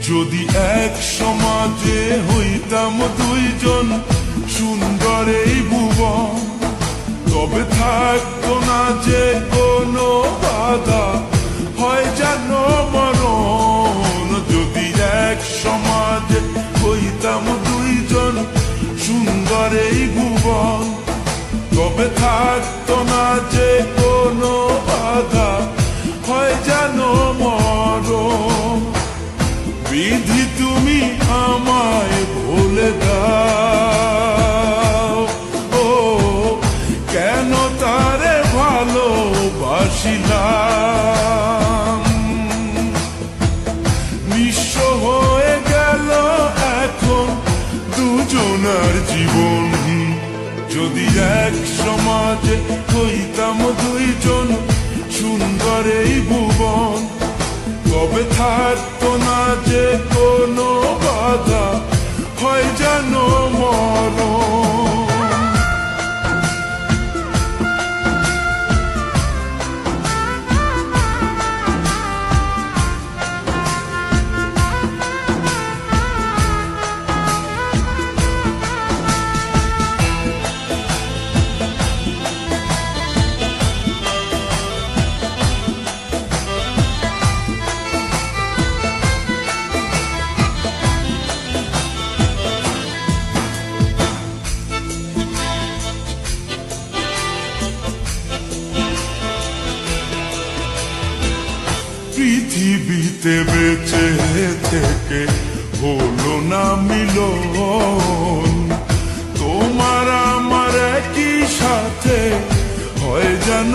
যদি এক সমাজে হইতাম দুইজন সুন্দর এই ভুবন, তবে থাকতো না যে কোনো বাধা, হয় যেন মরণ। যদি এক সমাজে হইতাম দুইজন সুন্দর এই ভুবন, তবে থাকতো না যে কোনো বাধা, হয় যেন মরণ। বিধি তুমি আমায় বলে দাও, ও কেন তারে ভালোবাসিলাম। নিঃস্ব হয়ে গেল এখন দুজনার জীবন। যদি এক সমাজে হইতাম দুইজন সুন্দর এই ভুবন, তবে থাকতো না যে কোনো বাধা, হয় যেন মরণ। পৃথিবীতে বেঁচে থেকে হলো না মিলন, তোমার আমার একই সাথে হয় যেন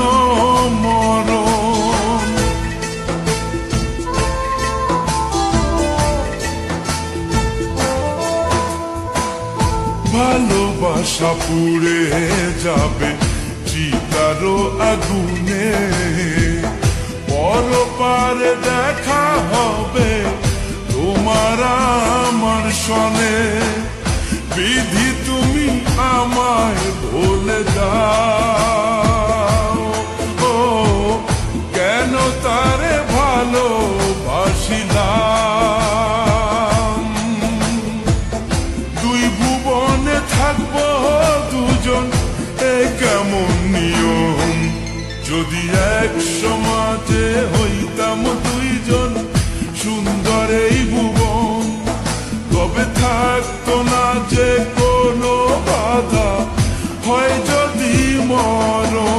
মরণ। ভালোবাসা পুড়ে যাবে চিতারো আগুনে, পরপারে দেখা হবে তোমার আমার সনে। বিধি তুমি আমায় বলে দাও, ও কেন তারে ভালোবাসিলাম। দুই ভুবনে থাকবো দুজন, এ কেমন নিয়ম। যদি এক সমাজে হইতাম দুইজন সুন্দর এই ভুবন, তবে থাকতো না যে কোনো বাধা, হয় যদি মরণ।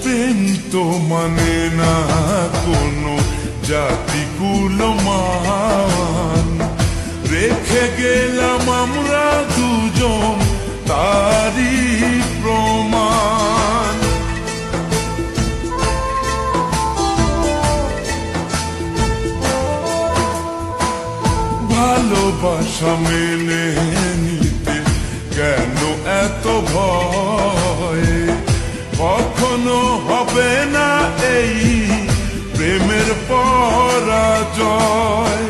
প্রেম তো মানে না কোনো জাতি কুলমান, রেখে গেলাম আমরা দুজন তারই প্রমাণ। ভালোবাসা মেনে নিতে কেন এত ভয়, কখনো হবে না এই প্রেমের পরাজয়।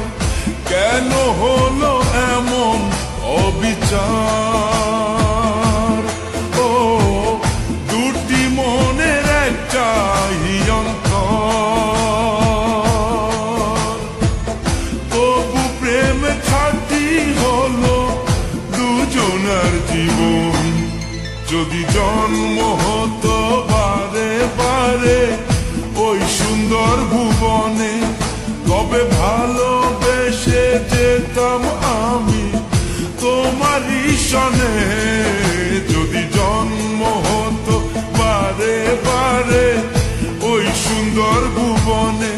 কেন হলো এমন অবিচার, ও দুটি মনের একটাই অন্তর। তবু প্রেম খাঁটি হলো দুজনার জীবন। যদি জন্ম হতো বারে বারে ওই সুন্দর ভুবনে, তবে ভালোবেসে যেতাম আমি তোমারই সনে। যদি জন্ম হতো বারে বারে ওই সুন্দর ভুবনে,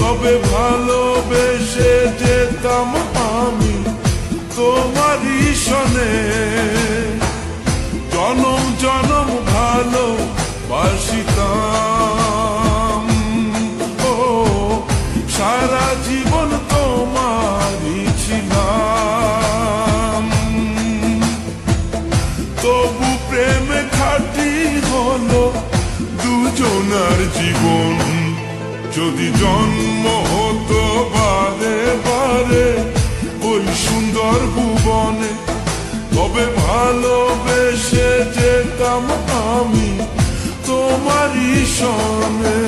তবে ভালোবেসে যেতাম আমি তোমারই সনে। জনম জনম ভালো বাসিতাম। ও সারা জীবন তোমারই ছিলাম, তবু প্রেম খাঁটি হলো দুজনার জীবন। যদি জন্ম হতো বারে বারে ওই সুন্দর ভুবনে, তবে ভালোবেসে যেতাম আমি তোমারই সনে।